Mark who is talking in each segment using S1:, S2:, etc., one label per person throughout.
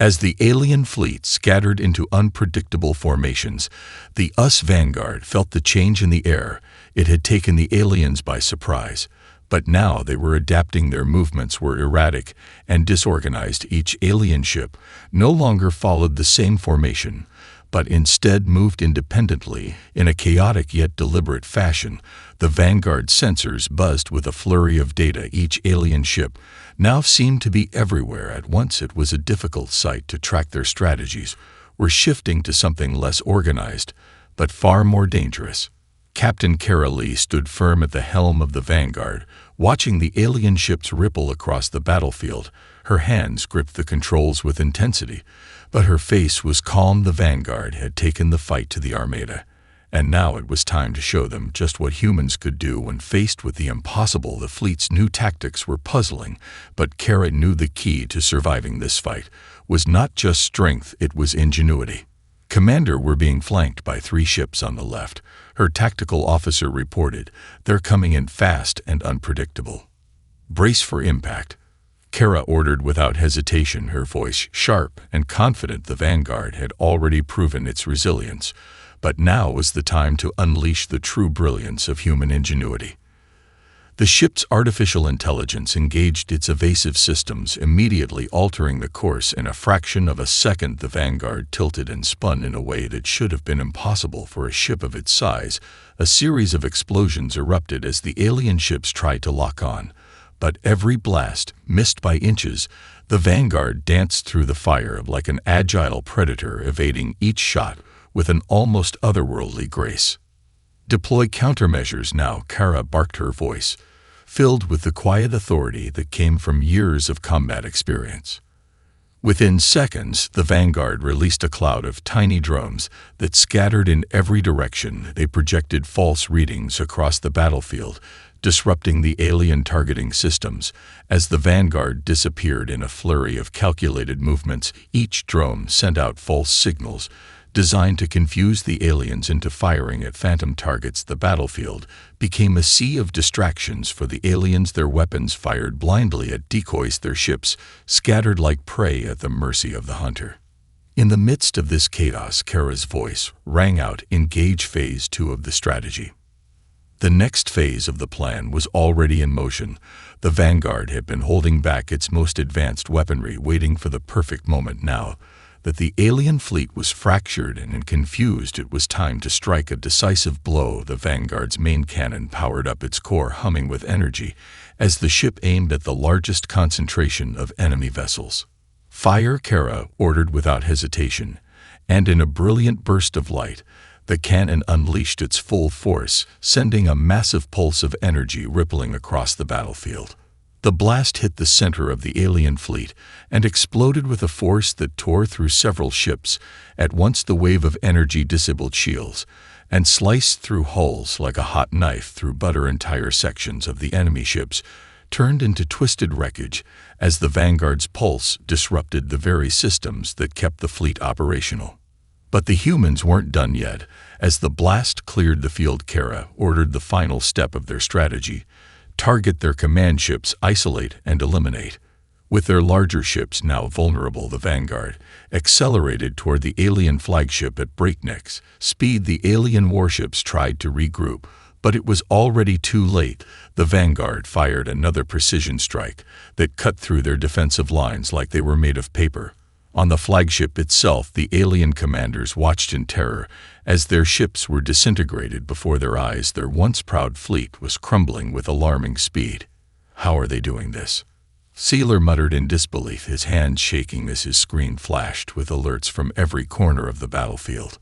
S1: As the alien fleet scattered into unpredictable formations, the US Vanguard felt the change in the air. It had taken the aliens by surprise, but now they were adapting. Their movements were erratic and disorganized. Each alien ship no longer followed the same formation, but instead moved independently in a chaotic yet deliberate fashion. The Vanguard sensors buzzed with a flurry of data. Each alien ship now seemed to be everywhere at once. It was a difficult sight to track. Their strategies were shifting to something less organized, but far more dangerous. Captain Kara Lee stood firm at the helm of the Vanguard, watching the alien ships ripple across the battlefield. Her hands gripped the controls with intensity, but her face was calm. The Vanguard had taken the fight to the Armada, and now it was time to show them just what humans could do when faced with the impossible. The fleet's new tactics were puzzling, but Kara knew the key to surviving this fight was not just strength, it was ingenuity. Commander, were being flanked by 3 ships on the left. Her tactical officer reported, "They're coming in fast and unpredictable. Brace for impact." Kara ordered without hesitation, her voice sharp and confident. The Vanguard had already proven its resilience, but now was the time to unleash the true brilliance of human ingenuity. The ship's artificial intelligence engaged its evasive systems, immediately altering the course. In a fraction of a second, the Vanguard tilted and spun in a way that should have been impossible for a ship of its size. A series of explosions erupted as the alien ships tried to lock on, but every blast missed by inches. The Vanguard danced through the fire like an agile predator, evading each shot with an almost otherworldly grace. "Deploy countermeasures now," Kara barked, her voice filled with the quiet authority that came from years of combat experience. Within seconds, the Vanguard released a cloud of tiny drones that scattered in every direction. They projected false readings across the battlefield, disrupting the alien targeting systems. As the Vanguard disappeared in a flurry of calculated movements, each drone sent out false signals designed to confuse the aliens into firing at phantom targets. The battlefield became a sea of distractions for the aliens. Their weapons fired blindly at decoys, their ships scattered like prey at the mercy of the hunter. In the midst of this chaos, Kara's voice rang out, "Engage Phase 2 of the strategy." The next phase of the plan was already in motion. The Vanguard had been holding back its most advanced weaponry, waiting for the perfect moment. Now that the alien fleet was fractured and confused, it was time to strike a decisive blow. The Vanguard's main cannon powered up, its core humming with energy, as the ship aimed at the largest concentration of enemy vessels. "Fire!" Kara ordered without hesitation, and in a brilliant burst of light, the cannon unleashed its full force, sending a massive pulse of energy rippling across the battlefield. The blast hit the center of the alien fleet and exploded with a force that tore through several ships. At once, the wave of energy disabled shields and sliced through hulls like a hot knife through butter. Entire sections of the enemy ships turned into twisted wreckage as the Vanguard's pulse disrupted the very systems that kept the fleet operational. But the humans weren't done yet. As the blast cleared the field, Kara ordered the final step of their strategy: target their command ships, isolate and eliminate. With their larger ships now vulnerable, the Vanguard accelerated toward the alien flagship at breakneck speed. The alien warships tried to regroup, but it was already too late. The Vanguard fired another precision strike that cut through their defensive lines like they were made of paper. On the flagship itself, the alien commanders watched in terror as their ships were disintegrated before their eyes. Their once proud fleet was crumbling with alarming speed. "How are they doing this?" Sealer muttered in disbelief, his hands shaking as his screen flashed with alerts from every corner of the battlefield.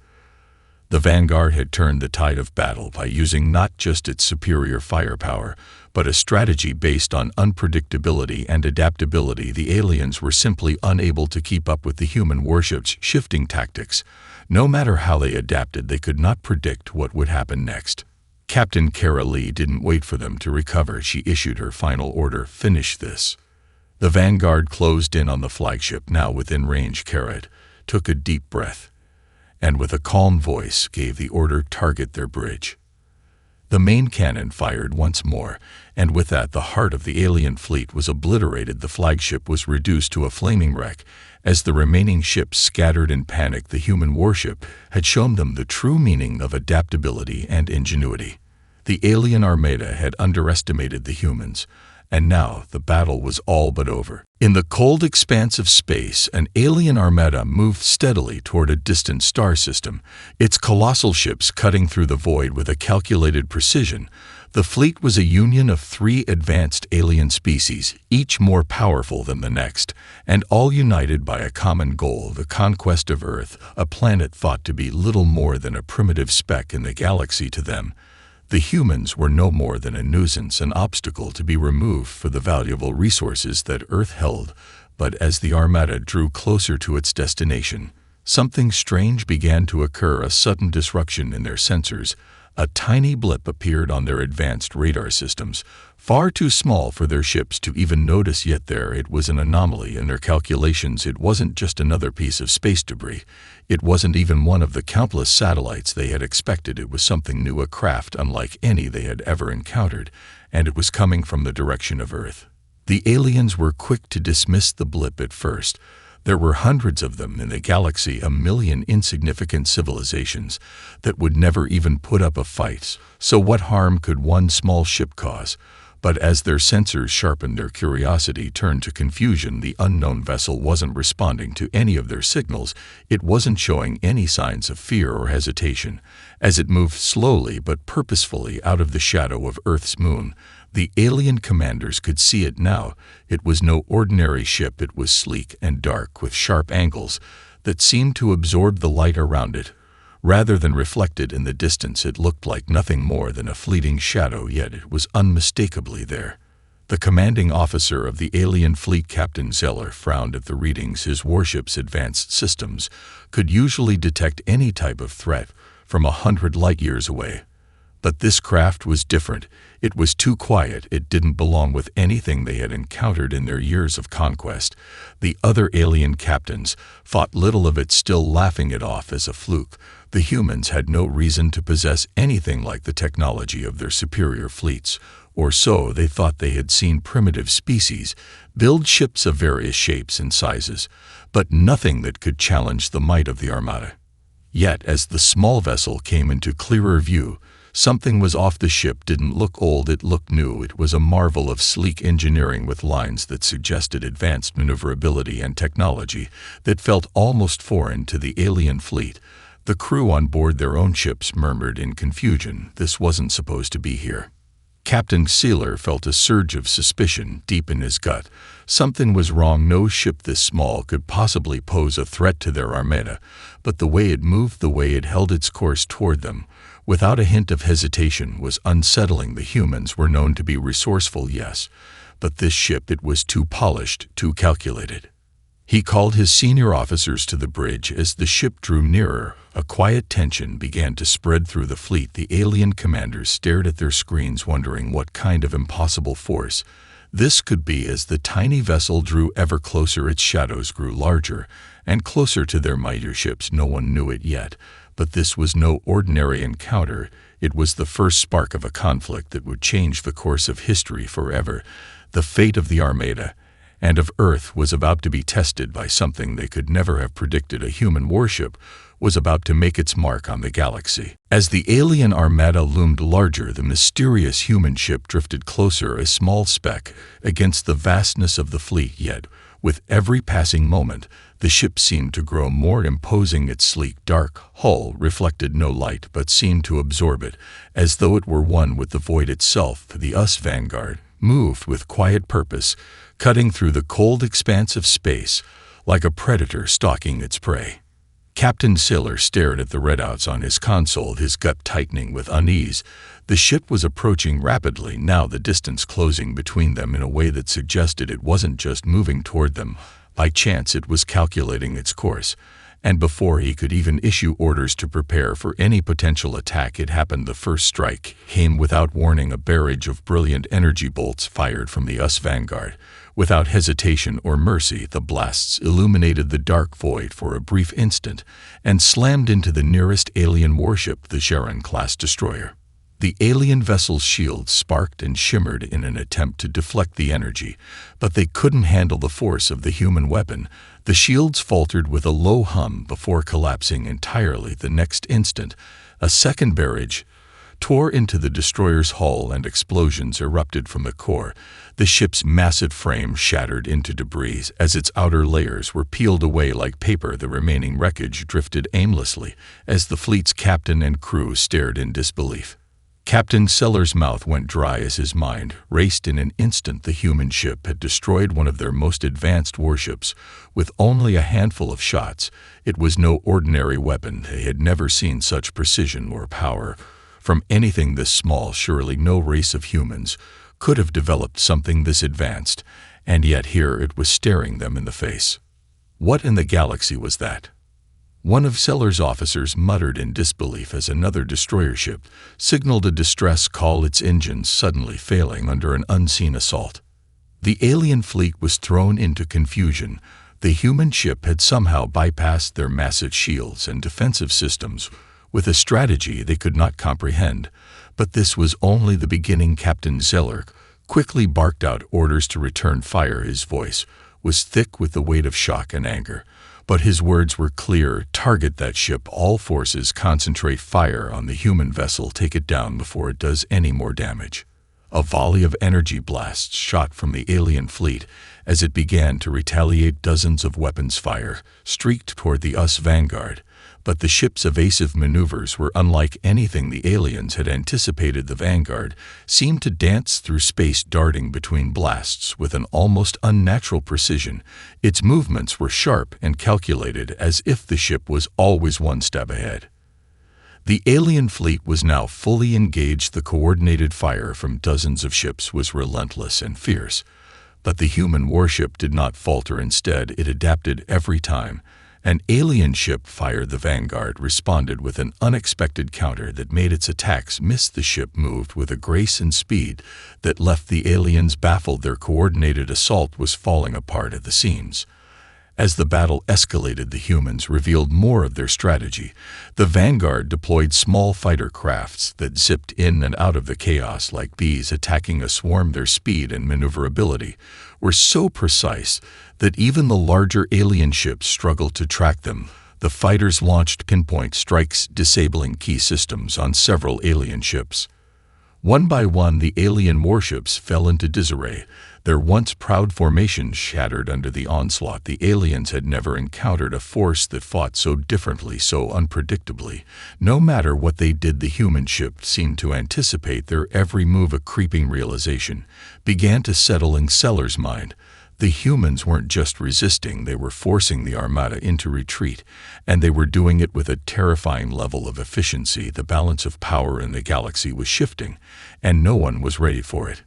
S1: The Vanguard had turned the tide of battle by using not just its superior firepower, but a strategy based on unpredictability and adaptability. The aliens were simply unable to keep up with the human warships' shifting tactics. No matter how they adapted, they could not predict what would happen next. Captain Kara Lee didn't wait for them to recover. She issued her final order: "Finish this." The Vanguard closed in on the flagship, now within range. Kara took a deep breath and with a calm voice gave the order: "Target their bridge." The main cannon fired once more, and with that the heart of the alien fleet was obliterated. The flagship was reduced to a flaming wreck. As the remaining ships scattered in panic, the human warship had shown them the true meaning of adaptability and ingenuity. The alien armada had underestimated the humans, and now the battle was all but over. In the cold expanse of space, an alien armada moved steadily toward a distant star system, its colossal ships cutting through the void with a calculated precision. The fleet was a union of 3 advanced alien species, each more powerful than the next, and all united by a common goal: the conquest of Earth, a planet thought to be little more than a primitive speck in the galaxy to them. The humans were no more than a nuisance, an obstacle to be removed for the valuable resources that Earth held. But as the Armada drew closer to its destination, something strange began to occur, a sudden disruption in their sensors. A tiny blip appeared on their advanced radar systems, far too small for their ships to even notice, yet there it was, an anomaly in their calculations. It wasn't just another piece of space debris. It wasn't even one of the countless satellites they had expected. It was something new, a craft unlike any they had ever encountered, and it was coming from the direction of Earth. The aliens were quick to dismiss the blip at first. There were hundreds of them in the galaxy, a million insignificant civilizations that would never even put up a fight. So what harm could one small ship cause? But as their sensors sharpened, their curiosity turned to confusion. The unknown vessel wasn't responding to any of their signals. It wasn't showing any signs of fear or hesitation. As it moved slowly but purposefully out of the shadow of Earth's moon, the alien commanders could see it now. It was no ordinary ship. It was sleek and dark, with sharp angles that seemed to absorb the light around it. Rather than reflected in the distance, it looked like nothing more than a fleeting shadow, yet it was unmistakably there. The commanding officer of the alien fleet, Captain Zeller, frowned at the readings. His warship's advanced systems could usually detect any type of threat from 100 light-years away. But this craft was different. It was too quiet. It didn't belong with anything they had encountered in their years of conquest. The other alien captains thought little of it, still laughing it off as a fluke. The humans had no reason to possess anything like the technology of their superior fleets, or so they thought. They had seen primitive species build ships of various shapes and sizes, but nothing that could challenge the might of the Armada. Yet, as the small vessel came into clearer view, something was off. The ship didn't look old, it looked new. It was a marvel of sleek engineering, with lines that suggested advanced maneuverability and technology that felt almost foreign to the alien fleet. The crew on board their own ships murmured in confusion. This wasn't supposed to be here. Captain Sealer felt a surge of suspicion deep in his gut. Something was wrong. No ship this small could possibly pose a threat to their Armada, but the way it moved, the way it held its course toward them, without a hint of hesitation, was unsettling. The humans were known to be resourceful, yes, but this ship, it was too polished, too calculated. He called his senior officers to the bridge. As the ship drew nearer, a quiet tension began to spread through the fleet. The alien commanders stared at their screens, wondering what kind of impossible force this could be. As the tiny vessel drew ever closer, its shadows grew larger and closer to their mightier ships. No one knew it yet, but this was no ordinary encounter. It was the first spark of a conflict that would change the course of history forever. The fate of the Armada and of Earth was about to be tested by something they could never have predicted. A human warship was about to make its mark on the galaxy. As the alien Armada loomed larger, the mysterious human ship drifted closer, a small speck against the vastness of the fleet. Yet, with every passing moment, the ship seemed to grow more imposing. Its sleek, dark hull reflected no light, but seemed to absorb it, as though it were one with the void itself. The Vanguard moved with quiet purpose, cutting through the cold expanse of space like a predator stalking its prey. Captain Sailor stared at the readouts on his console, his gut tightening with unease. The ship was approaching rapidly, now the distance closing between them in a way that suggested it wasn't just moving toward them by chance. It was calculating its course. And before he could even issue orders to prepare for any potential attack, it happened. The first strike came without warning, a barrage of brilliant energy bolts fired from the Vanguard. Without hesitation or mercy, the blasts illuminated the dark void for a brief instant and slammed into the nearest alien warship, the Sharon-class destroyer. The alien vessel's shields sparked and shimmered in an attempt to deflect the energy, but they couldn't handle the force of the human weapon. The shields faltered with a low hum before collapsing entirely the next instant. A second barrage tore into the destroyer's hull and explosions erupted from the core. The ship's massive frame shattered into debris as its outer layers were peeled away like paper. The remaining wreckage drifted aimlessly as the fleet's captain and crew stared in disbelief. Captain Seller's mouth went dry as his mind raced. In an instant, the human ship had destroyed one of their most advanced warships with only a handful of shots. It was no ordinary weapon. They had never seen such precision or power from anything this small. Surely no race of humans could have developed something this advanced, and yet here it was staring them in the face. What in the galaxy was that? One of Seller's officers muttered in disbelief as another destroyer ship signaled a distress call, its engines suddenly failing under an unseen assault. The alien fleet was thrown into confusion. The human ship had somehow bypassed their massive shields and defensive systems with a strategy they could not comprehend. But this was only the beginning. Captain Zeller quickly barked out orders to return fire. His voice was thick with the weight of shock and anger, but his words were clear. Target that ship. All forces concentrate fire on the human vessel. Take it down before it does any more damage. A volley of energy blasts shot from the alien fleet as it began to retaliate. Dozens of weapons fire streaked toward the Vanguard, but the ship's evasive maneuvers were unlike anything the aliens had anticipated. The Vanguard seemed to dance through space, darting between blasts with an almost unnatural precision. Its movements were sharp and calculated, as if the ship was always one step ahead. The alien fleet was now fully engaged. The coordinated fire from dozens of ships was relentless and fierce, but the human warship did not falter. Instead, it adapted every time an alien ship fired. The Vanguard responded with an unexpected counter that made its attacks miss. The ship moved with a grace and speed that left the aliens baffled. Their coordinated assault was falling apart at the seams. As the battle escalated, the humans revealed more of their strategy. The Vanguard deployed small fighter crafts that zipped in and out of the chaos like bees attacking a swarm. Their speed and maneuverability were so precise that even the larger alien ships struggled to track them. The fighters launched pinpoint strikes, disabling key systems on several alien ships. One by one, the alien warships fell into disarray. Their once proud formations shattered under the onslaught. The aliens had never encountered a force that fought so differently, so unpredictably. No matter what they did, the human ship seemed to anticipate their every move. A creeping realization began to settle in Seller's mind. The humans weren't just resisting, they were forcing the Armada into retreat, and they were doing it with a terrifying level of efficiency. The balance of power in the galaxy was shifting, and no one was ready for it.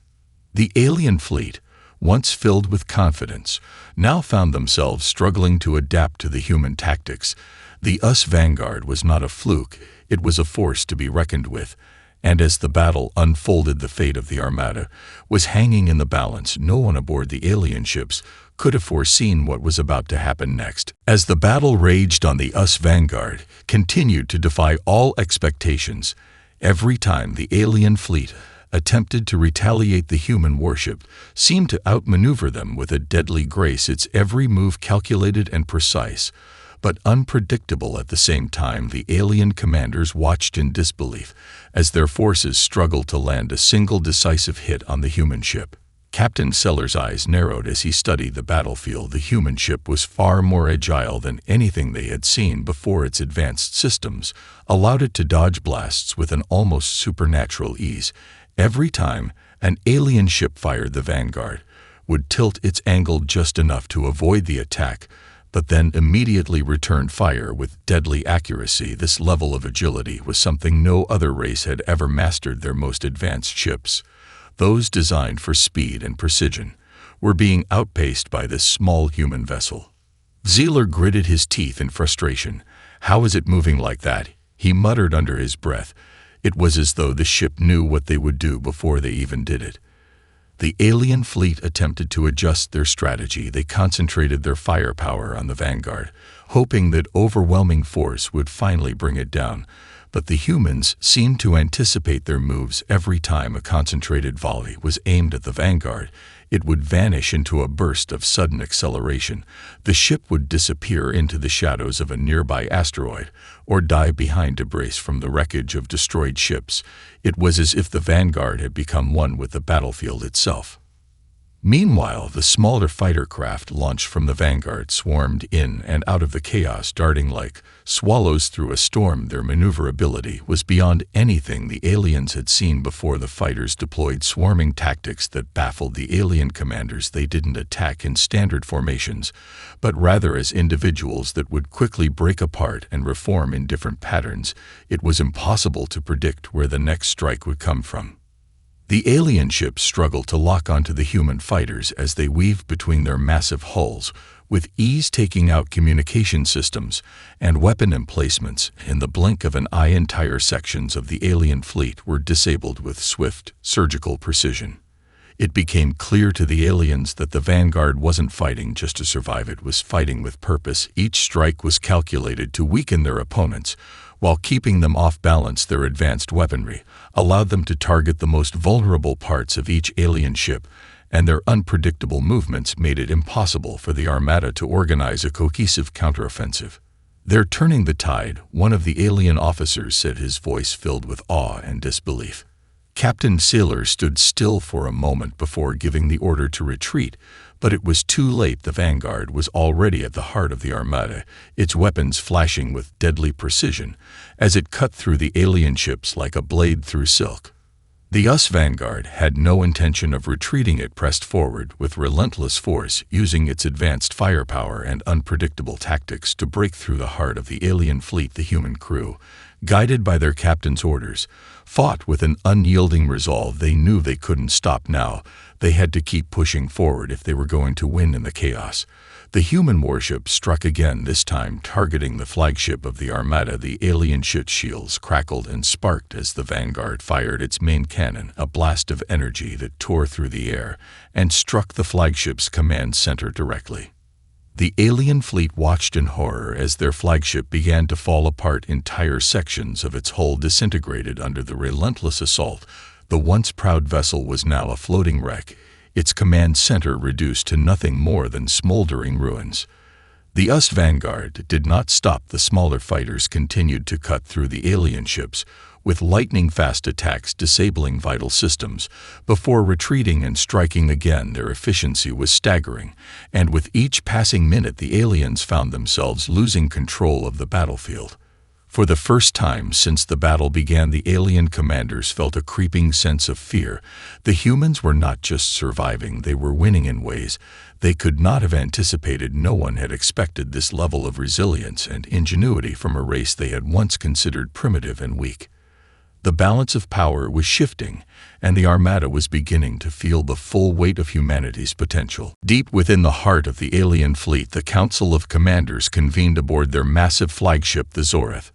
S1: The alien fleet, once filled with confidence, now found themselves struggling to adapt to the human tactics. The Vanguard was not a fluke, it was a force to be reckoned with. And as the battle unfolded, the fate of the Armada was hanging in the balance. No one aboard the alien ships could have foreseen what was about to happen next. As the battle raged on, the Vanguard continued to defy all expectations. Every time the alien fleet attempted to retaliate, the human warship seemed to outmaneuver them with a deadly grace, its every move calculated and precise, but unpredictable at the same time. The alien commanders watched in disbelief as their forces struggled to land a single decisive hit on the human ship. Captain Seller's eyes narrowed as he studied the battlefield. The human ship was far more agile than anything they had seen before. Its advanced systems allowed it to dodge blasts with an almost supernatural ease. Every time an alien ship fired, the Vanguard would tilt its angle just enough to avoid the attack, but then immediately returned fire with deadly accuracy. This level of agility was something no other race had ever mastered. Their most advanced ships, those designed for speed and precision, were being outpaced by this small human vessel. Zeller gritted his teeth in frustration. "How is it moving like that?" he muttered under his breath. It was as though the ship knew what they would do before they even did it. The alien fleet attempted to adjust their strategy. They concentrated their firepower on the Vanguard, hoping that overwhelming force would finally bring it down. but the humans seemed to anticipate their moves. Every time a concentrated volley was aimed at the vanguard, it would vanish into a burst of sudden acceleration. The ship would disappear into the shadows of a nearby asteroid, or dive behind debris from the wreckage of destroyed ships. It was as if the vanguard had become one with the battlefield itself. Meanwhile, the smaller fighter craft launched from the vanguard swarmed in and out of the chaos, darting like swallows through a storm. Their maneuverability was beyond anything the aliens had seen before. The fighters deployed swarming tactics that baffled the alien commanders. They didn't attack in standard formations, but rather as individuals that would quickly break apart and reform in different patterns. It was impossible to predict where the next strike would come from. The alien ships struggled to lock onto the human fighters as they weaved between their massive hulls, with ease taking out communication systems and weapon emplacements. In the blink of an eye, entire sections of the alien fleet were disabled with swift, surgical precision. It became clear to the aliens that the vanguard wasn't fighting just to survive, it was fighting with purpose. Each strike was calculated to weaken their opponents, while keeping them off balance. Their advanced weaponry allowed them to target the most vulnerable parts of each alien ship, and their unpredictable movements made it impossible for the Armada to organize a cohesive counteroffensive. "They're turning the tide," one of the alien officers said, his voice filled with awe and disbelief. Captain Sailor stood still for a moment before giving the order to retreat, but it was too late. The vanguard was already at the heart of the Armada, its weapons flashing with deadly precision as it cut through the alien ships like a blade through silk. The vanguard had no intention of retreating. It pressed forward with relentless force, using its advanced firepower and unpredictable tactics to break through the heart of the alien fleet. The human crew, guided by their captain's orders, fought with an unyielding resolve. They knew they couldn't stop now. They had to keep pushing forward if they were going to win in the chaos. The human warship struck again, this time targeting the flagship of the Armada. The alien ship's shields crackled and sparked as the vanguard fired its main cannon, a blast of energy that tore through the air and struck the flagship's command center directly. The alien fleet watched in horror as their flagship began to fall apart. Entire sections of its hull disintegrated under the relentless assault. The once proud vessel was now a floating wreck, its command center reduced to nothing more than smoldering ruins. The vanguard did not stop. The smaller fighters continued to cut through the alien ships, with lightning-fast attacks disabling vital systems, before retreating and striking again. Their efficiency was staggering, and with each passing minute the aliens found themselves losing control of the battlefield. For the first time since the battle began, the alien commanders felt a creeping sense of fear. The humans were not just surviving, they were winning in ways they could not have anticipated. No one had expected this level of resilience and ingenuity from a race they had once considered primitive and weak. The balance of power was shifting, and the Armada was beginning to feel the full weight of humanity's potential. Deep within the heart of the alien fleet, the Council of Commanders convened aboard their massive flagship, the Zorith.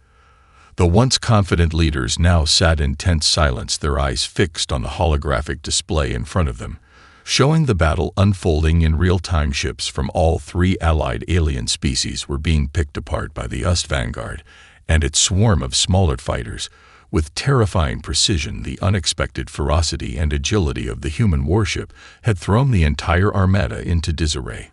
S1: The once confident leaders now sat in tense silence, their eyes fixed on the holographic display in front of them, showing the battle unfolding in real time. Ships from all three allied alien species were being picked apart by the vanguard and its swarm of smaller fighters. With terrifying precision, the unexpected ferocity and agility of the human warship had thrown the entire Armada into disarray.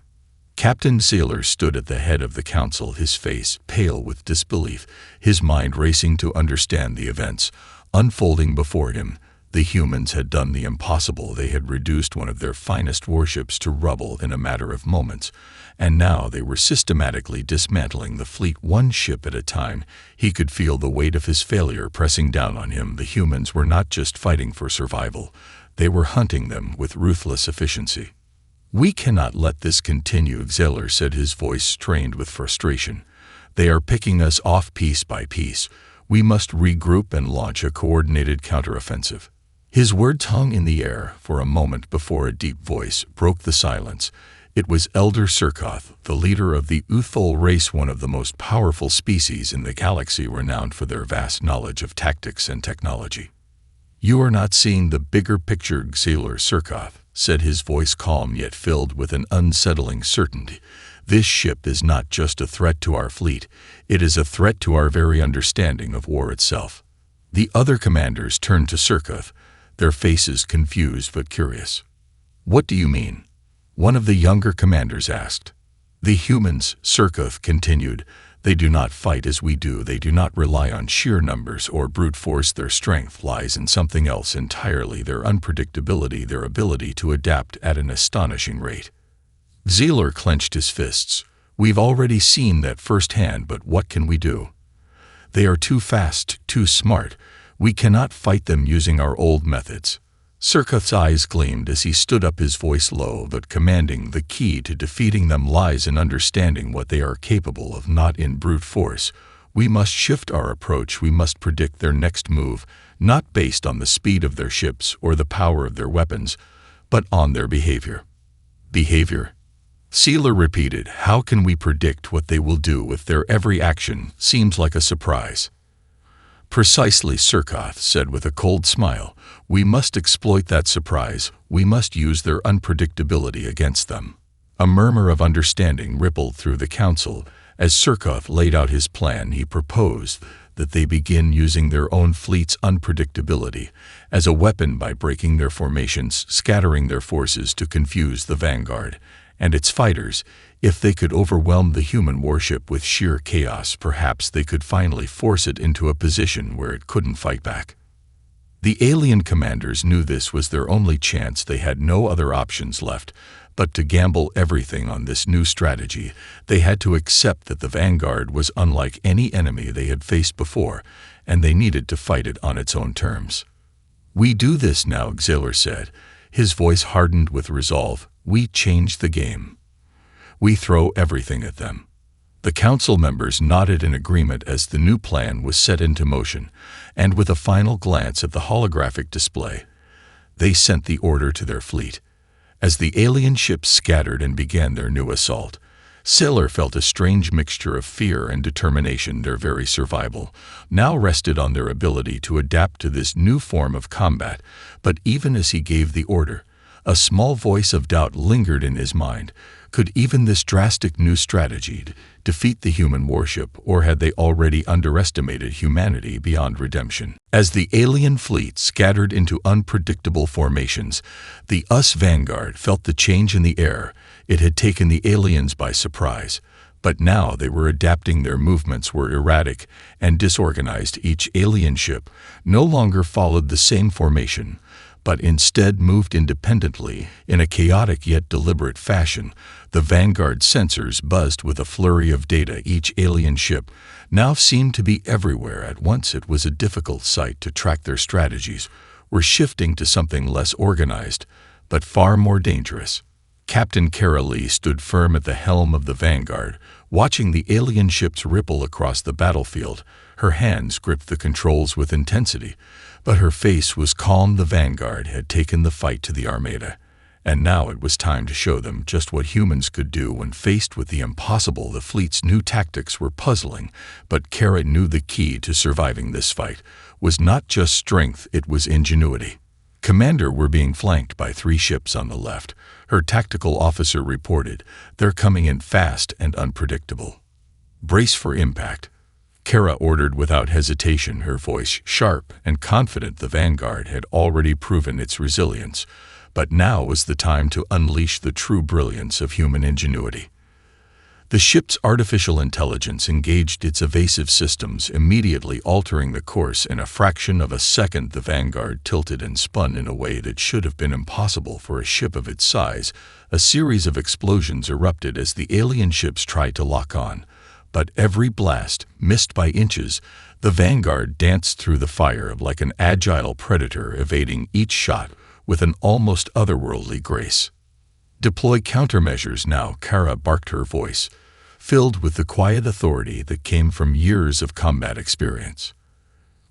S1: Captain Sailor stood at the head of the council, his face pale with disbelief, his mind racing to understand the events unfolding before him. The humans had done the impossible. They had reduced one of their finest warships to rubble in a matter of moments, and now they were systematically dismantling the fleet one ship at a time. He could feel the weight of his failure pressing down on him. The humans were not just fighting for survival, they were hunting them with ruthless efficiency. "We cannot let this continue," Sailor said, his voice strained with frustration. "They are picking us off piece by piece. We must regroup and launch a coordinated counteroffensive." His words hung in the air for a moment before a deep voice broke the silence. It was Elder Surkoth, the leader of the Uthul race, one of the most powerful species in the galaxy, renowned for their vast knowledge of tactics and technology. "You are not seeing the bigger picture," Sailor Surkoth said, his voice calm yet filled with an unsettling certainty. This ship is not just a threat to our fleet, it is a threat to our very understanding of war itself." The other commanders turned to Surkoth, their faces confused but curious. "What do you mean?" one of the younger commanders asked. "The humans," Surkoth continued, "they do not fight as we do. They do not rely on sheer numbers or brute force. Their strength lies in something else entirely, their unpredictability, their ability to adapt at an astonishing rate." Zealor clenched his fists. "We've already seen that firsthand, but what can we do? They are too fast, too smart. We cannot fight them using our old methods." Surkoth's eyes gleamed as he stood up, his voice low but commanding. "The key to defeating them lies in understanding what they are capable of, not in brute force. We must shift our approach. We must predict their next move, not based on the speed of their ships or the power of their weapons, but on their behavior." "Behavior?" Zealor repeated. "How can we predict what they will do if their every action seems like a surprise?" "Precisely," Surkoth said with a cold smile. "We must exploit that surprise. We must use their unpredictability against them." A murmur of understanding rippled through the council. As Surkoth laid out his plan, he proposed that they begin using their own fleet's unpredictability as a weapon by breaking their formations, scattering their forces to confuse the vanguard and its fighters. If they could overwhelm the human warship with sheer chaos, perhaps they could finally force it into a position where it couldn't fight back. The alien commanders knew this was their only chance. They had no other options left but to gamble everything on this new strategy. They had to accept that the vanguard was unlike any enemy they had faced before, and they needed to fight it on its own terms. "We do this now," Zealor said. His voice hardened with resolve. "We change the game. We throw everything at them." The council members nodded in agreement as the new plan was set into motion, and with a final glance at the holographic display, they sent the order to their fleet. As the alien ships scattered and began their new assault, Zealor felt a strange mixture of fear and determination. Their very survival now rested on their ability to adapt to this new form of combat. But even as he gave the order, a small voice of doubt lingered in his mind. Could even this drastic new strategy defeat the human warship, or had they already underestimated humanity beyond redemption? As the alien fleet scattered into unpredictable formations, the vanguard felt the change in the air. It had taken the aliens by surprise, but now they were adapting. Their movements were erratic and disorganized. Each alien ship no longer followed the same formation, but instead moved independently in a chaotic yet deliberate fashion. The vanguard sensors buzzed with a flurry of data. Each alien ship now seemed to be everywhere at once. It was a difficult sight to track. Their strategies were shifting to something less organized, but far more dangerous. Captain Kara Lee stood firm at the helm of the vanguard, watching the alien ships ripple across the battlefield. Her hands gripped the controls with intensity, but her face was calm. The vanguard had taken the fight to the Armada, and now it was time to show them just what humans could do when faced with the impossible. The fleet's new tactics were puzzling, but Kara knew the key to surviving this fight was not just strength, it was ingenuity. "Commander, we're being flanked by 3 ships on the left," her tactical officer reported. "They're coming in fast and unpredictable. Brace for impact." Kara ordered without hesitation, her voice sharp and confident. The vanguard had already proven its resilience, but now was the time to unleash the true brilliance of human ingenuity. The ship's artificial intelligence engaged its evasive systems, immediately altering the course. In a fraction of a second, the vanguard tilted and spun in a way that should have been impossible for a ship of its size. A series of explosions erupted as the alien ships tried to lock on, but every blast missed by inches. The vanguard danced through the fire like an agile predator, evading each shot with an almost otherworldly grace. "Deploy countermeasures now," Kara barked, her voice filled with the quiet authority that came from years of combat experience.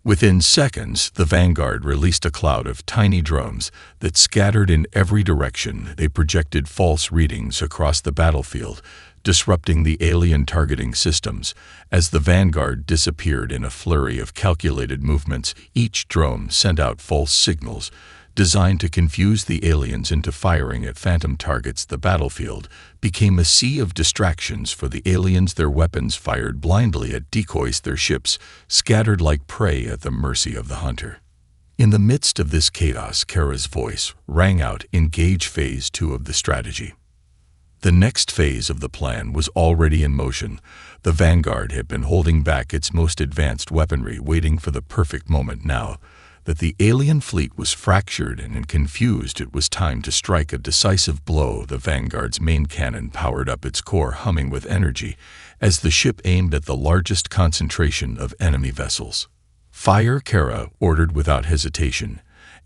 S1: Within seconds, the vanguard released a cloud of tiny drones that scattered in every direction. They projected false readings across the battlefield, disrupting the alien targeting systems. As the vanguard disappeared in a flurry of calculated movements, each drone sent out false signals, designed to confuse the aliens into firing at phantom targets. The battlefield became a sea of distractions for the aliens. Their weapons fired blindly at decoys, their ships scattered like prey at the mercy of the hunter. In the midst of this chaos, Kara's voice rang out. Engage Phase 2 of the strategy. The next phase of the plan was already in motion. The Vanguard had been holding back its most advanced weaponry, waiting for the perfect moment. Now that the alien fleet was fractured and confused, it was time to strike a decisive blow. The Vanguard's main cannon powered up, its core humming with energy, as the ship aimed at the largest concentration of enemy vessels. Fire, Kara ordered without hesitation,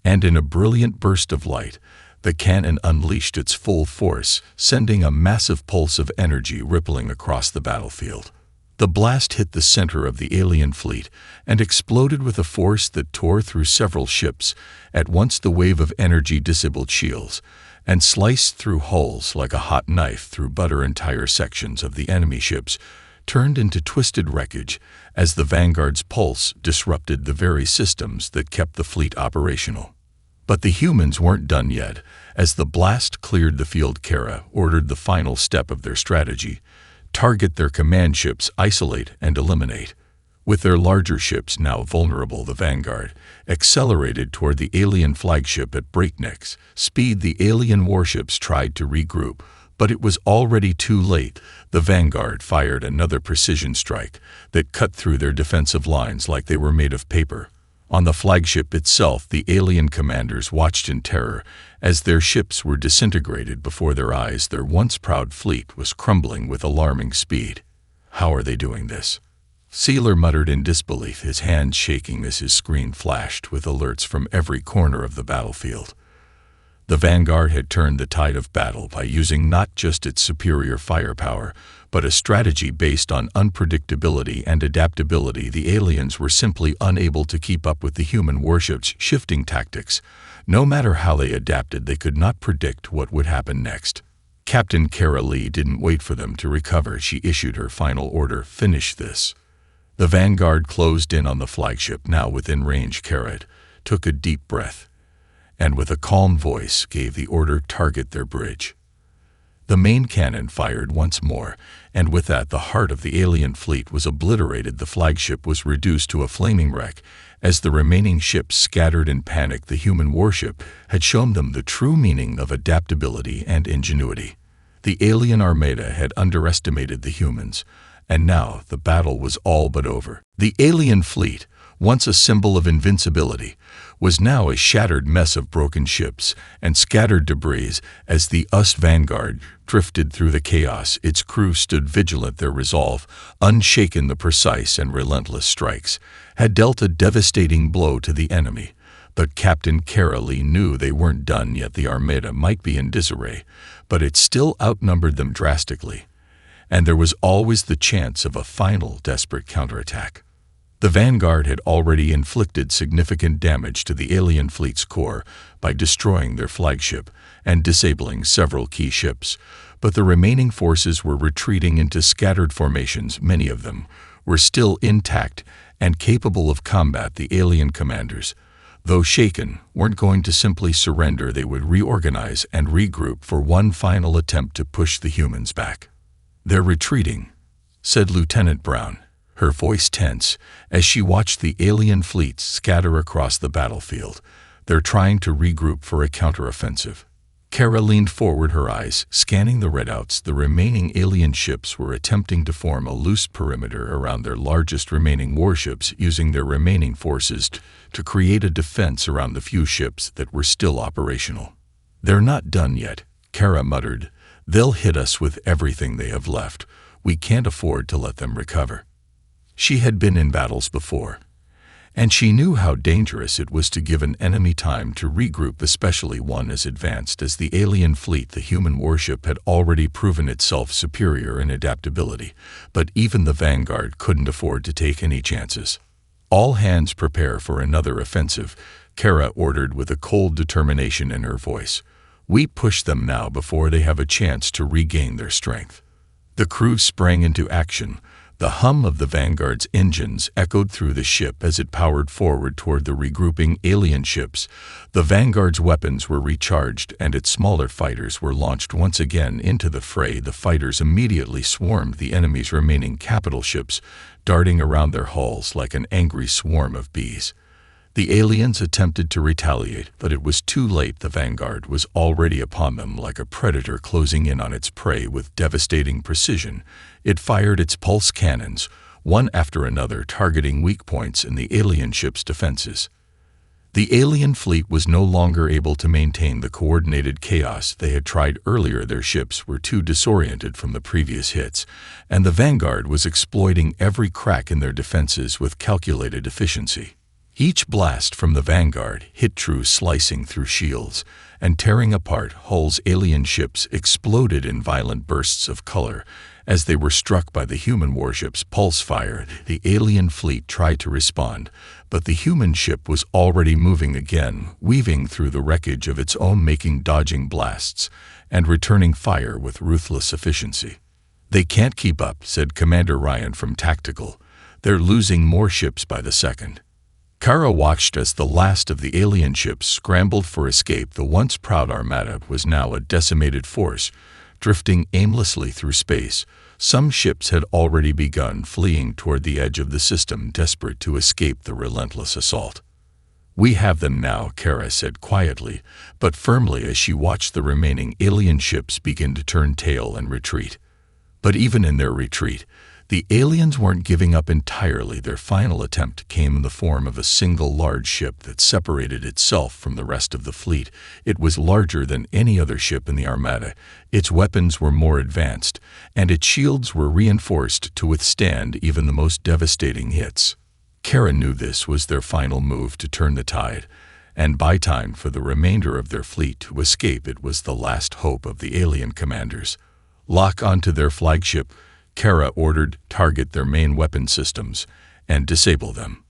S1: and in a brilliant burst of light, the cannon unleashed its full force, sending a massive pulse of energy rippling across the battlefield. The blast hit the center of the alien fleet and exploded with a force that tore through several ships. At once the wave of energy disabled shields and sliced through hulls like a hot knife through butter. Entire sections of the enemy ships turned into twisted wreckage as the Vanguard's pulse disrupted the very systems that kept the fleet operational. But the humans weren't done yet. As the blast cleared the field, Kara ordered the final step of their strategy: target their command ships, isolate and eliminate. With their larger ships now vulnerable, the Vanguard accelerated toward the alien flagship at breakneck speed. The alien warships tried to regroup, but it was already too late. The Vanguard fired another precision strike that cut through their defensive lines like they were made of paper. On the flagship itself, the alien commanders watched in terror as their ships were disintegrated before their eyes. Their once proud fleet was crumbling with alarming speed. How are they doing this? Sealer muttered in disbelief, his hands shaking as his screen flashed with alerts from every corner of the battlefield. The Vanguard had turned the tide of battle by using not just its superior firepower, but a strategy based on unpredictability and adaptability. The aliens were simply unable to keep up with the human warships' shifting tactics. No matter how they adapted, they could not predict what would happen next. Captain Kara Lee didn't wait for them to recover. She issued her final order: finish this. The Vanguard closed in on the flagship, now within range. Kara took a deep breath and with a calm voice gave the order: target their bridge. The main cannon fired once more, and with that the heart of the alien fleet was obliterated. The flagship was reduced to a flaming wreck. As the remaining ships scattered in panic, the human warship had shown them the true meaning of adaptability and ingenuity. The alien Armada had underestimated the humans, and now the battle was all but over. The alien fleet, once a symbol of invincibility, was now a shattered mess of broken ships and scattered debris. As the US Vanguard drifted through the chaos, its crew stood vigilant, their resolve unshaken. The precise and relentless strikes had dealt a devastating blow to the enemy. But Captain Kara Lee knew they weren't done yet. The Armada might be in disarray, but it still outnumbered them drastically, and there was always the chance of a final desperate counterattack. The Vanguard had already inflicted significant damage to the alien fleet's core by destroying their flagship and disabling several key ships, but the remaining forces were retreating into scattered formations. Many of them were still intact and capable of combat. The alien commanders, though shaken, weren't going to simply surrender. They would reorganize and regroup for one final attempt to push the humans back. "They're retreating," said Lieutenant Brown, her voice tense as she watched the alien fleet scatter across the battlefield. "They're trying to regroup for a counteroffensive." Kara leaned forward, her eyes scanning the redouts. The remaining alien ships were attempting to form a loose perimeter around their largest remaining warships, using their remaining forces to create a defense around the few ships that were still operational. "They're not done yet," Kara muttered. "They'll hit us with everything they have left. We can't afford to let them recover." She had been in battles before, and she knew how dangerous it was to give an enemy time to regroup, especially one as advanced as the alien fleet. The human warship had already proven itself superior in adaptability, but even the Vanguard couldn't afford to take any chances. "All hands prepare for another offensive," Kara ordered with a cold determination in her voice. "We push them now before they have a chance to regain their strength." The crew sprang into action, The hum of the Vanguard's engines echoed through the ship as it powered forward toward the regrouping alien ships. The Vanguard's weapons were recharged and its smaller fighters were launched once again into the fray. The fighters immediately swarmed the enemy's remaining capital ships, darting around their hulls like an angry swarm of bees. The aliens attempted to retaliate, but it was too late. The Vanguard was already upon them like a predator closing in on its prey with devastating precision. It fired its pulse cannons, one after another, targeting weak points in the alien ship's defenses. The alien fleet was no longer able to maintain the coordinated chaos they had tried earlier. Their ships were too disoriented from the previous hits, and the Vanguard was exploiting every crack in their defenses with calculated efficiency. Each blast from the Vanguard hit true, slicing through shields and tearing apart hulls. Alien ships exploded in violent bursts of color as they were struck by the human warship's pulse fire. The alien fleet tried to respond, but the human ship was already moving again, weaving through the wreckage of its own making, dodging blasts and returning fire with ruthless efficiency. "They can't keep up," said Commander Ryan from Tactical. "They're losing more ships by the second." Kara watched as the last of the alien ships scrambled for escape. The once proud Armada was now a decimated force, drifting aimlessly through space. Some ships had already begun fleeing toward the edge of the system, desperate to escape the relentless assault. "We have them now," Kara said quietly, but firmly, as she watched the remaining alien ships begin to turn tail and retreat. But even in their retreat, the aliens weren't giving up entirely. Their final attempt came in the form of a single large ship that separated itself from the rest of the fleet. It was larger than any other ship in the Armada. Its weapons were more advanced, and its shields were reinforced to withstand even the most devastating hits. Kara knew this was their final move to turn the tide and buy time for the remainder of their fleet to escape. It was the last hope of the alien commanders. "Lock onto their flagship," Kara ordered. "Target their main weapon systems and disable them."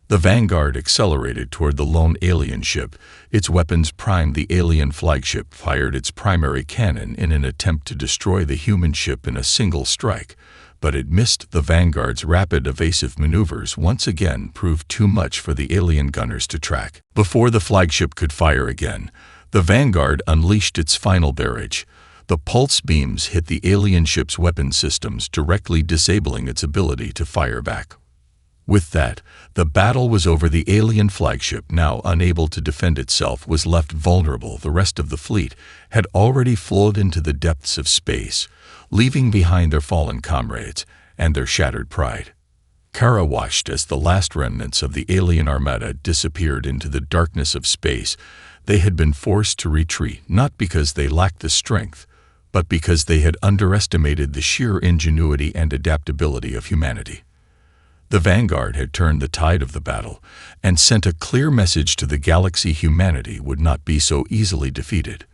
S1: The Vanguard accelerated toward the lone alien ship. Its weapons primed. The alien flagship fired its primary cannon in an attempt to destroy the human ship in a single strike, but it missed. The Vanguard's rapid evasive maneuvers once again proved too much for the alien gunners to track. Before the flagship could fire again, the Vanguard unleashed its final barrage. The pulse beams hit the alien ship's weapon systems, directly disabling its ability to fire back. With that, the battle was over. The alien flagship, now unable to defend itself, was left vulnerable. The rest of the fleet had already flowed into the depths of space, leaving behind their fallen comrades and their shattered pride. Kara watched as the last remnants of the alien Armada disappeared into the darkness of space. They had been forced to retreat, not because they lacked the strength, but because they had underestimated the sheer ingenuity and adaptability of humanity. The Vanguard had turned the tide of the battle and sent a clear message to the galaxy: humanity would not be so easily defeated.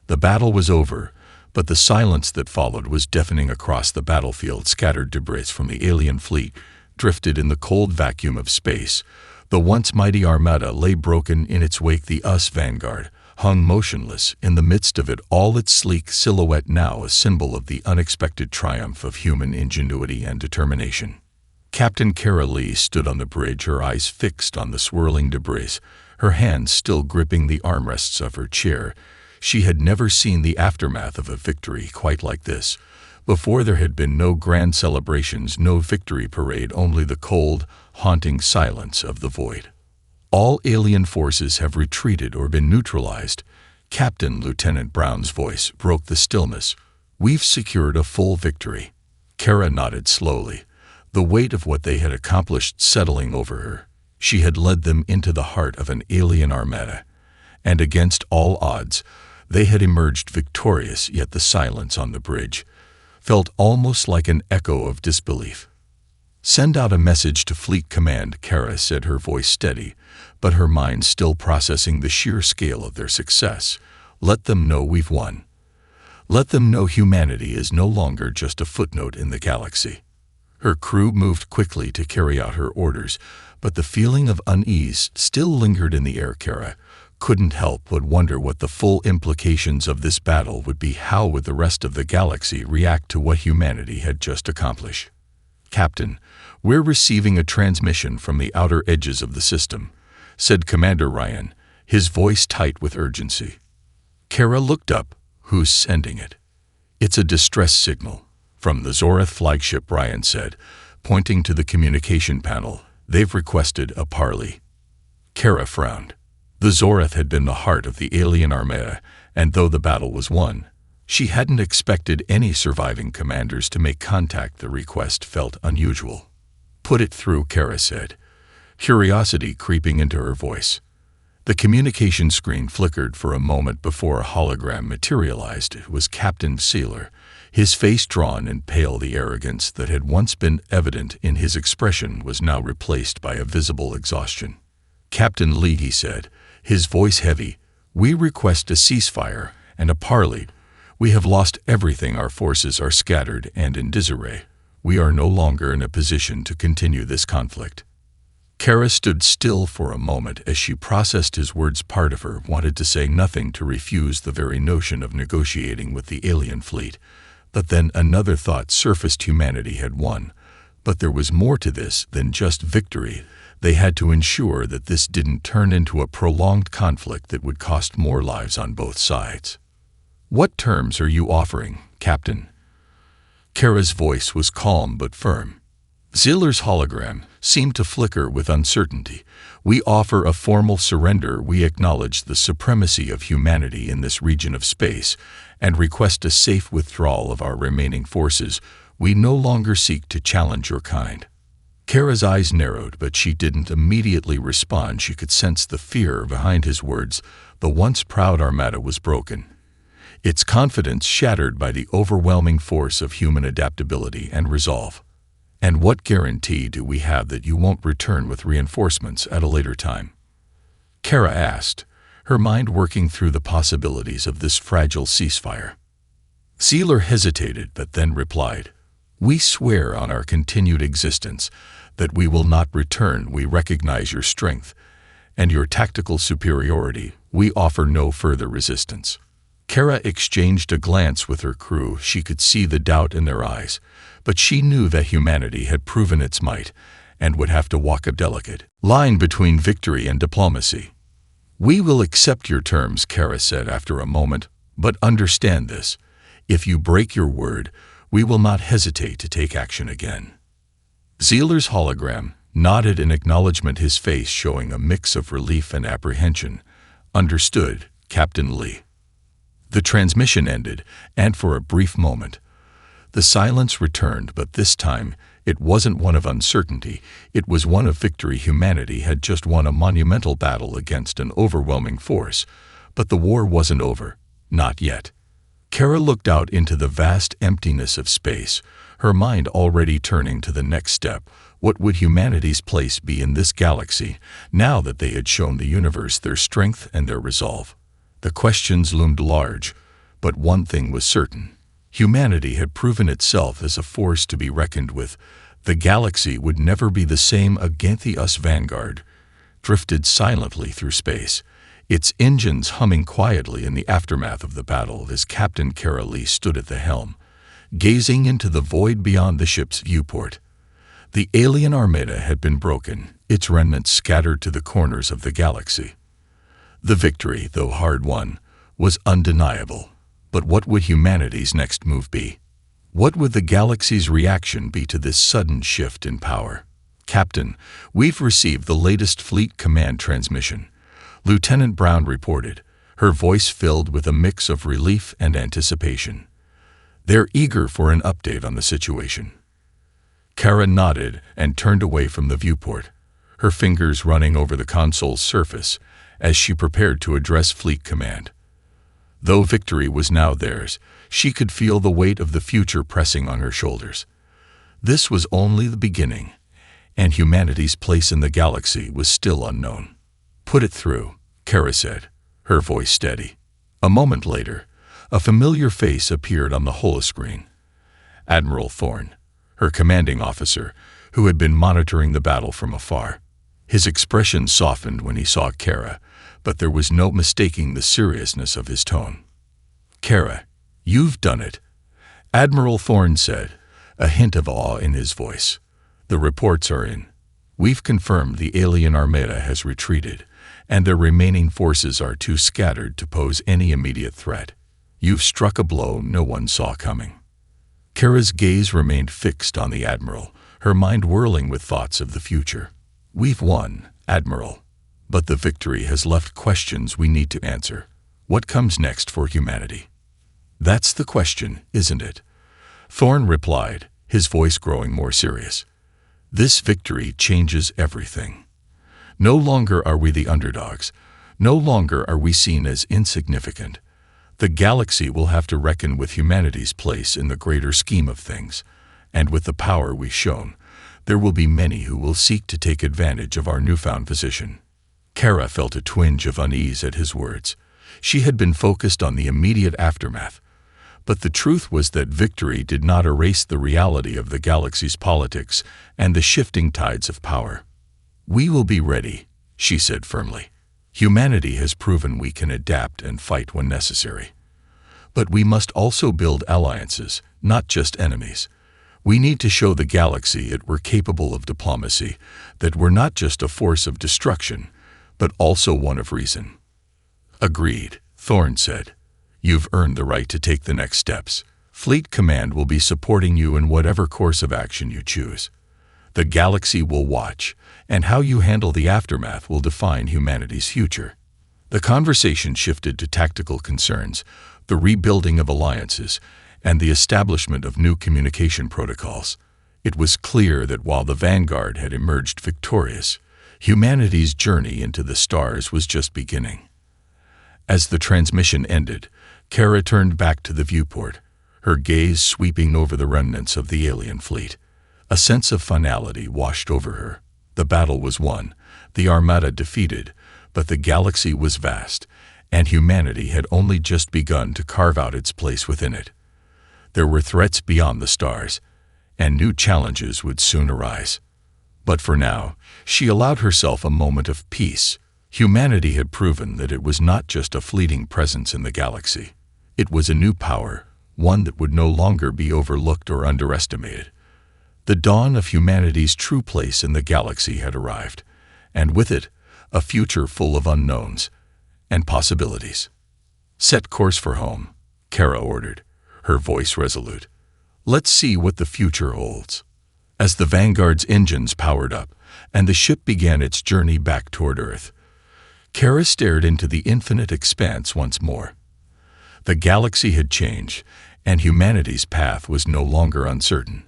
S1: The battle was over, but the silence that followed was deafening. Across the battlefield, scattered debris from the alien fleet drifted in the cold vacuum of space. The once mighty Armada lay broken in its wake. The Vanguard hung motionless in the midst of it all, its sleek silhouette now a symbol of the unexpected triumph of human ingenuity and determination. Captain Kara Lee stood on the bridge, her eyes fixed on the swirling debris, her hands still gripping the armrests of her chair. She had never seen the aftermath of a victory quite like this. Before, there had been no grand celebrations, no victory parade, only the cold, haunting silence of the void. "All alien forces have retreated or been neutralized." Captain Lieutenant Brown's voice broke the stillness. "We've secured a full victory." Kara nodded slowly, the weight of what they had accomplished settling over her. She had led them into the heart of an alien Armada, and against all odds, they had emerged victorious. Yet the silence on the bridge felt almost like an echo of disbelief. "Send out a message to Fleet Command," Kara said, her voice steady, but her mind still processing the sheer scale of their success. "Let them know we've won. Let them know humanity is no longer just a footnote in the galaxy." Her crew moved quickly to carry out her orders, but the feeling of unease still lingered in the air. Kara couldn't help but wonder what the full implications of this battle would be. How would the rest of the galaxy react to what humanity had just accomplished? "Captain, we're receiving a transmission from the outer edges of the system," said Commander Ryan, his voice tight with urgency. Kara looked up. "Who's sending it?" "It's a distress signal from the Zorath flagship," Ryan said, pointing to the communication panel. "They've requested a parley." Kara frowned. The Zorath had been the heart of the alien Armada, and though the battle was won, she hadn't expected any surviving commanders to make contact. The request felt unusual. "Put it through," Kara said, curiosity creeping into her voice. The communication screen flickered for a moment before a hologram materialized. It was Captain Sealer, his face drawn and pale. The arrogance that had once been evident in his expression was now replaced by a visible exhaustion. "Captain Lee," he said, his voice heavy, "we request a ceasefire and a parley. We have lost everything. Our forces are scattered and in disarray. We are no longer in a position to continue this conflict." Kara stood still for a moment as she processed his words. Part of her wanted to say nothing, to refuse the very notion of negotiating with the alien fleet. But then another thought surfaced. Humanity had won. But there was more to this than just victory. They had to ensure that this didn't turn into a prolonged conflict that would cost more lives on both sides. "What terms are you offering, Captain?" Kara's voice was calm but firm. Sealer's hologram seemed to flicker with uncertainty. "We offer a formal surrender. We acknowledge the supremacy of humanity in this region of space and request a safe withdrawal of our remaining forces. We no longer seek to challenge your kind." Kara's eyes narrowed, but she didn't immediately respond. She could sense the fear behind his words. The once proud Armada was broken, its confidence shattered by the overwhelming force of human adaptability and resolve. "And what guarantee do we have that you won't return with reinforcements at a later time?" Kara asked, her mind working through the possibilities of this fragile ceasefire. Sealer hesitated but then replied, "We swear on our continued existence that we will not return. We recognize your strength and your tactical superiority. We offer no further resistance." Kara exchanged a glance with her crew. She could see the doubt in their eyes, but she knew that humanity had proven its might and would have to walk a delicate line between victory and diplomacy. "We will accept your terms," Kara said after a moment, "but understand this. If you break your word, we will not hesitate to take action again." Sealer's hologram nodded in acknowledgement, his face showing a mix of relief and apprehension. "Understood, Captain Lee." The transmission ended, and for a brief moment, the silence returned, but this time it wasn't one of uncertainty, it was one of victory. Humanity had just won a monumental battle against an overwhelming force, but the war wasn't over. Not yet. Kara looked out into the vast emptiness of space, her mind already turning to the next step. What would humanity's place be in this galaxy, now that they had shown the universe their strength and their resolve? The questions loomed large, but one thing was certain. Humanity had proven itself as a force to be reckoned with. The galaxy would never be the same again. The US Vanguard drifted silently through space, its engines humming quietly in the aftermath of the battle as Captain Kara Lee stood at the helm, gazing into the void beyond the ship's viewport. The alien Armada had been broken, its remnants scattered to the corners of the galaxy. The victory, though hard won, was undeniable. But what would humanity's next move be? What would the galaxy's reaction be to this sudden shift in power? "Captain, we've received the latest fleet command transmission," Lieutenant Brown reported, her voice filled with a mix of relief and anticipation. "They're eager for an update on the situation." Kara nodded and turned away from the viewport, her fingers running over the console's surface as she prepared to address Fleet Command. Though victory was now theirs, she could feel the weight of the future pressing on her shoulders. This was only the beginning, and humanity's place in the galaxy was still unknown. "Put it through," Kara said, her voice steady. A moment later, a familiar face appeared on the holoscreen. Admiral Thorne, her commanding officer, who had been monitoring the battle from afar. His expression softened when he saw Kara, but there was no mistaking the seriousness of his tone. "Kara, you've done it," Admiral Thorne said, a hint of awe in his voice. "The reports are in. We've confirmed the alien armada has retreated, and their remaining forces are too scattered to pose any immediate threat. You've struck a blow no one saw coming." Kara's gaze remained fixed on the Admiral, her mind whirling with thoughts of the future. "We've won, Admiral, but the victory has left questions we need to answer. What comes next for humanity?" "That's the question, isn't it?" Thorn replied, his voice growing more serious. "This victory changes everything. No longer are we the underdogs. No longer are we seen as insignificant. The galaxy will have to reckon with humanity's place in the greater scheme of things, and with the power we've shown, there will be many who will seek to take advantage of our newfound position." Kara felt a twinge of unease at his words. She had been focused on the immediate aftermath, but the truth was that victory did not erase the reality of the galaxy's politics and the shifting tides of power. "We will be ready," she said firmly. "Humanity has proven we can adapt and fight when necessary. But we must also build alliances, not just enemies. We need to show the galaxy that we're capable of diplomacy, that we're not just a force of destruction, but also one of reason." "Agreed," Thorn said. "You've earned the right to take the next steps. Fleet Command will be supporting you in whatever course of action you choose. The galaxy will watch, and how you handle the aftermath will define humanity's future." The conversation shifted to tactical concerns, the rebuilding of alliances, and the establishment of new communication protocols. It was clear that while the Vanguard had emerged victorious, humanity's journey into the stars was just beginning. As the transmission ended, Kara turned back to the viewport, her gaze sweeping over the remnants of the alien fleet. A sense of finality washed over her. The battle was won, the Armada defeated, but the galaxy was vast, and humanity had only just begun to carve out its place within it. There were threats beyond the stars, and new challenges would soon arise. But for now, she allowed herself a moment of peace. Humanity had proven that it was not just a fleeting presence in the galaxy. It was a new power, one that would no longer be overlooked or underestimated. The dawn of humanity's true place in the galaxy had arrived, and with it, a future full of unknowns and possibilities. "Set course for home," Kara ordered, her voice resolute. "Let's see what the future holds." As the Vanguard's engines powered up and the ship began its journey back toward Earth, Kara stared into the infinite expanse once more. The galaxy had changed, and humanity's path was no longer uncertain.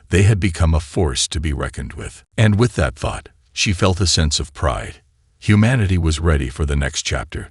S1: They had become a force to be reckoned with. And with that thought, she felt a sense of pride. Humanity was ready for the next chapter.